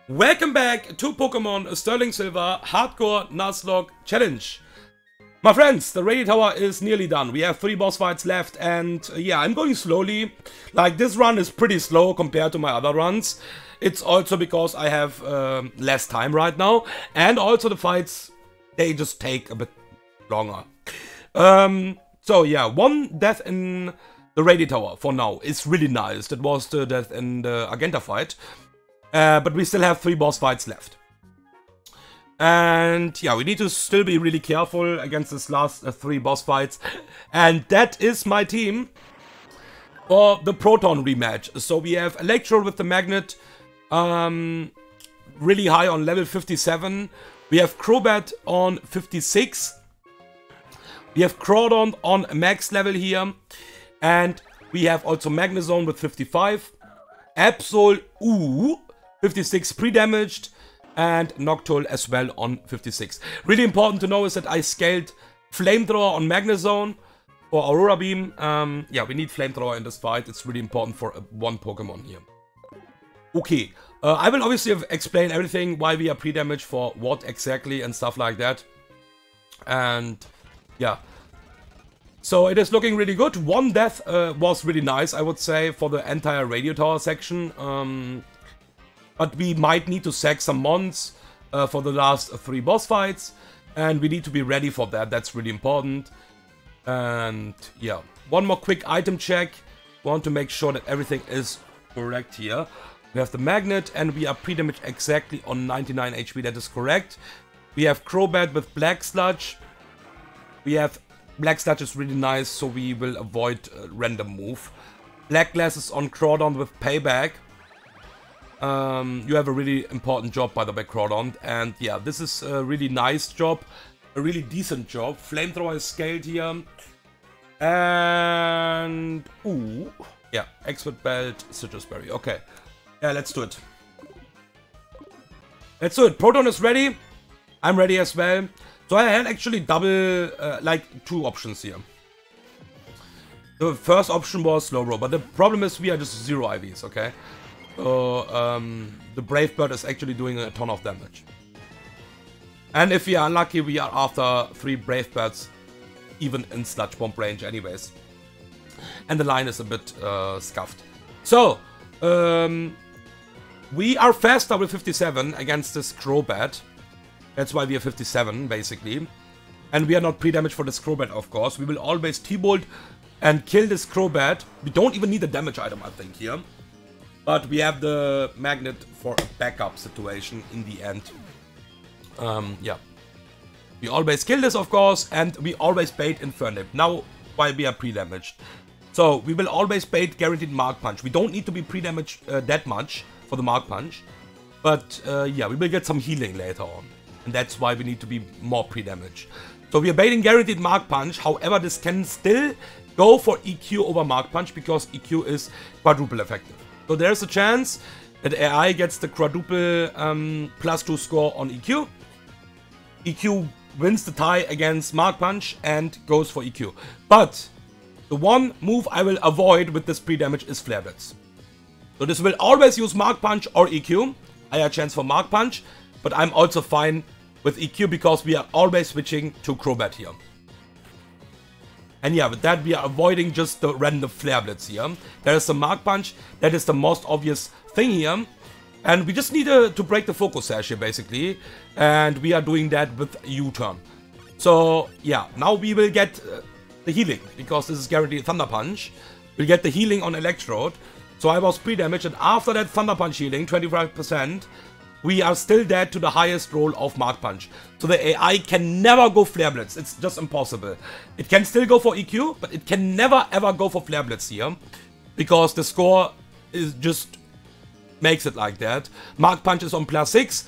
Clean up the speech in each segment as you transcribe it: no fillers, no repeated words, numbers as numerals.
Welcome back to Pokemon Sterling Silver Hardcore Nuzlocke Challenge. My friends, the radio tower is nearly done. We have 3 boss fights left and yeah, I'm going slowly. Like, this run is pretty slow compared to my other runs. It's also because I have less time right now, and also the fights, they just take a bit longer. So yeah, 1 death in the radio tower for now is really nice. That was the death in the Argenta fight. But we still have 3 boss fights left. And yeah, we need to still be really careful against this last 3 boss fights. And that is my team for the Proton rematch. So we have Electrode with the Magnet, really high on level 57. We have Crobat on 56. We have Crawdon on max level here. And we have also Magnezone with 55. Absol, 56 pre-damaged, and Noctowl as well on 56. Really important to know is that I scaled Flamethrower on Magnezone or Aurora Beam. Yeah, we need Flamethrower in this fight. It's really important for one Pokemon here. Okay, I will obviously explain everything, why we are pre-damaged for what exactly and stuff like that. And yeah. So it is looking really good. 1 death was really nice, I would say, for the entire radio tower section. But we might need to sack some mons for the last 3 boss fights. And we need to be ready for that. That's really important. And yeah, 1 more quick item check. Want to make sure that everything is correct here. We have the Magnet and we are pre-damaged exactly on 99 HP. That is correct. We have Crobat with Black Sludge. We have Black Sludge is really nice, so we will avoid random move. Black Glasses on Crawdon with Payback. You have a really important job, by the way, Crawdon. And yeah, this is a really nice job. A really decent job. Flamethrower is scaled here. And... ooh. Yeah, Expert Belt, Citrus Berry. Okay. Yeah, let's do it. Let's do it. Proton is ready. I'm ready as well. So I had actually double, like 2 options here. The first option was Slow Roll, but the problem is we are just 0 IVs, okay? So, the Brave Bird is actually doing a ton of damage. And if we are unlucky, we are after 3 Brave Birds, even in Sludge Bomb range anyways. And the line is a bit scuffed. So, we are faster with 57 against this Crobat. That's why we are 57, basically. And we are not pre-damaged for this Crobat, of course. We will always T-Bolt and kill this Crobat. We don't even need a damage item, I think, here. But we have the Magnet for a backup situation in the end. Yeah. We always kill this, of course, and we always bait Infernape. Now, while we are pre-damaged. So, we will always bait Guaranteed Mark Punch. We don't need to be pre-damaged that much for the Mark Punch. But, yeah, we will get some healing later on. And that's why we need to be more pre-damage. So we are baiting Guaranteed Mark Punch. However, this can still go for EQ over Mark Punch because EQ is quadruple effective. So there's a chance that AI gets the quadruple +2 score on EQ. EQ wins the tie against Mark Punch and goes for EQ. But the one move I will avoid with this pre-damage is Flare Blitz. So this will always use Mark Punch or EQ. Higher chance for Mark Punch. But I'm also fine with EQ because we are always switching to Crobat here. And yeah, with that we are avoiding just the random Flare Blitz here. There is the Mark Punch, that is the most obvious thing here. And we just need to break the Focus Sash here basically. And we are doing that with U-Turn. So yeah, now we will get the healing because this is guaranteed Thunder Punch. We'll get the healing on Electrode. So I was pre-damaged and after that Thunder Punch healing, 25%. We are still dead to the highest roll of Mark Punch. So the AI can never go Flare Blitz. It's just impossible. It can still go for EQ, but it can never ever go for Flare Blitz here. Because the score is just makes it like that. Mark Punch is on +6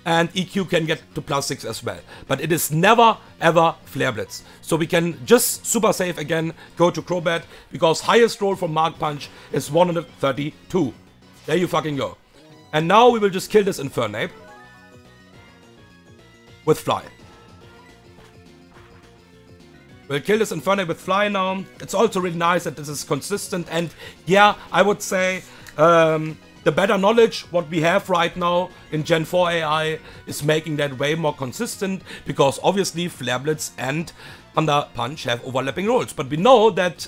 and EQ can get to +6 as well. But it is never ever Flare Blitz. So we can just super safe again go to Crobat because highest roll for Mark Punch is 132. There you fucking go. And now we will just kill this Infernape with Fly. We'll kill this Infernape with Fly now. It's also really nice that this is consistent. And yeah, I would say the better knowledge what we have right now in Gen 4 AI is making that way more consistent, because obviously Flare Blitz and Thunder Punch have overlapping roles, but we know that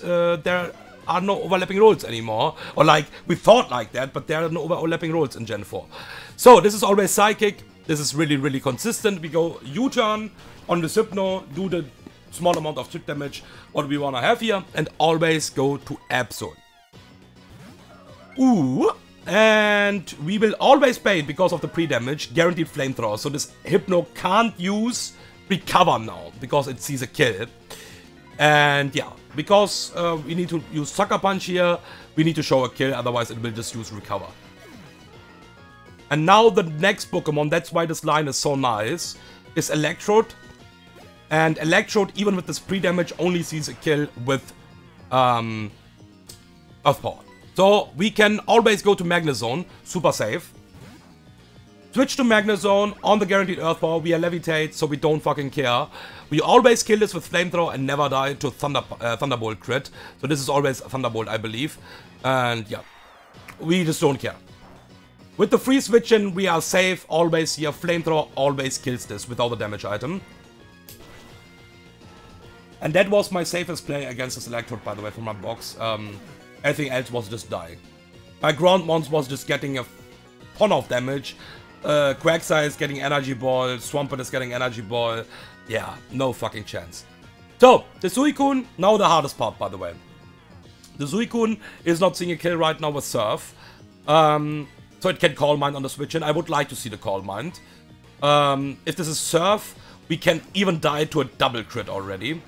there are no overlapping roles anymore, or like, we thought like that, but there are no overlapping roles in Gen 4. So this is always Psychic, this is really, really consistent. We go U-turn on the Hypno, do the small amount of chip damage, what we wanna have here, and always go to Absol. Ooh, and we will always bait because of the pre-damage, guaranteed Flamethrower, so this Hypno can't use Recover now, because it sees a kill. And yeah, because we need to use Sucker Punch here, we need to show a kill, otherwise it will just use Recover. And now the next Pokemon, that's why this line is so nice, is Electrode. And Electrode, even with this pre-damage, only sees a kill with Earth Power. So we can always go to Magnezone, super safe. Switch to Magnezone, on the guaranteed Earth Power, we are Levitate, so we don't fucking care. We always kill this with Flamethrower and never die to Thunderbolt crit. So this is always Thunderbolt, I believe. And yeah, we just don't care. With the free switching, we are safe, always here. Flamethrower always kills this without a damage item. And that was my safest play against this Electrode, by the way, from my box. Everything else was just dying. My Ground Mons was just getting a ton of damage. Quagsire is getting Energy Ball, Swampert is getting Energy Ball. Yeah, no fucking chance. So, the Suicune, now the hardest part, by the way. The Suicune is not seeing a kill right now with Surf. So it can Calm Mind on the switch, and I would like to see the Calm Mind. If this is Surf, we can even die to a double crit already.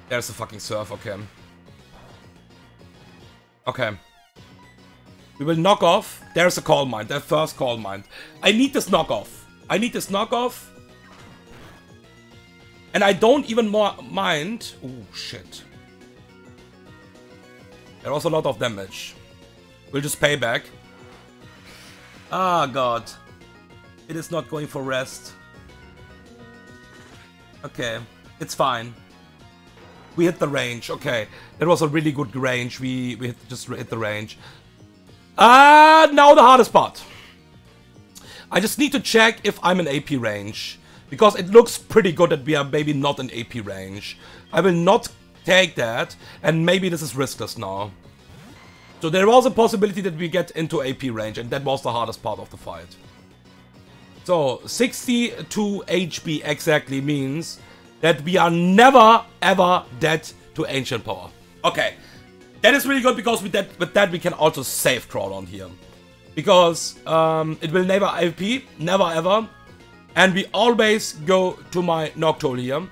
There's the fucking Surf, okay. Okay. We will knock off. There's a Calm Mind, their first Calm Mind. I need this knockoff. I need this knockoff. And I don't even mind. Oh, shit. There was a lot of damage. We'll just pay back. Ah, God. It is not going for rest. Okay. It's fine. We hit the range. Okay. That was a really good range. We just hit the range. Now the hardest part. I just need to check if I'm in AP range. Because it looks pretty good that we are maybe not in AP range. I will not take that. And maybe this is riskless now. So there was a possibility that we get into AP range. And that was the hardest part of the fight. So 62 HP exactly means that we are never ever dead to Ancient Power. Okay. That is really good because with that we can also save Proton here. Because it will never AP, never ever. And we always go to my Noctowl here.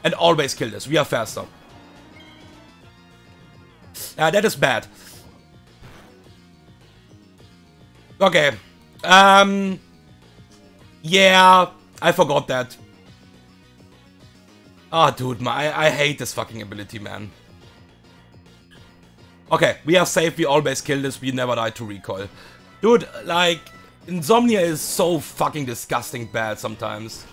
And always kill this. We are faster. That is bad. Okay. Yeah, I forgot that. Ah, dude, I hate this fucking ability, man. Okay, we are safe, we always kill this, we never die to recoil. Dude, like, Insomnia is so fucking disgusting bad sometimes.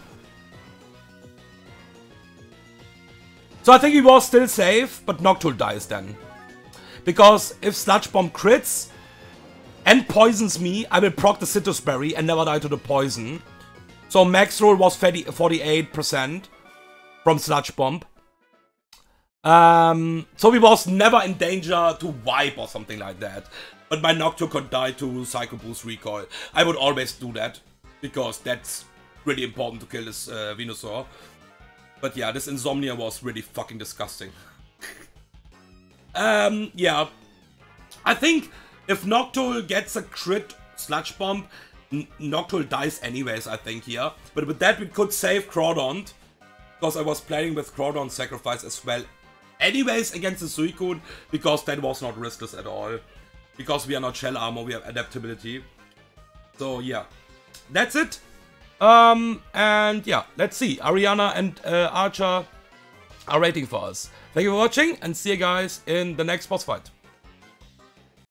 So I think he was still safe, but Noctowl dies then. Because if Sludge Bomb crits and poisons me, I will proc the Citrus Berry and never die to the poison. So max roll was 48% from Sludge Bomb. So we was never in danger to wipe or something like that. But my Noctowl could die to Psycho Boost recoil. I would always do that, because that's really important to kill this Venusaur. But yeah, this Insomnia was really fucking disgusting. Yeah. I think if Noctowl gets a crit Sludge Bomb, Noctowl dies anyways, I think, here. But with that we could save Crawdon, because I was playing with Crawdon Sacrifice as well. Anyways, against the Suicune, because that was not riskless at all. Because we are not Shell Armor, we have Adaptability. So yeah, that's it. And yeah, let's see. Ariana and Archer are waiting for us. Thank you for watching, and see you guys in the next boss fight.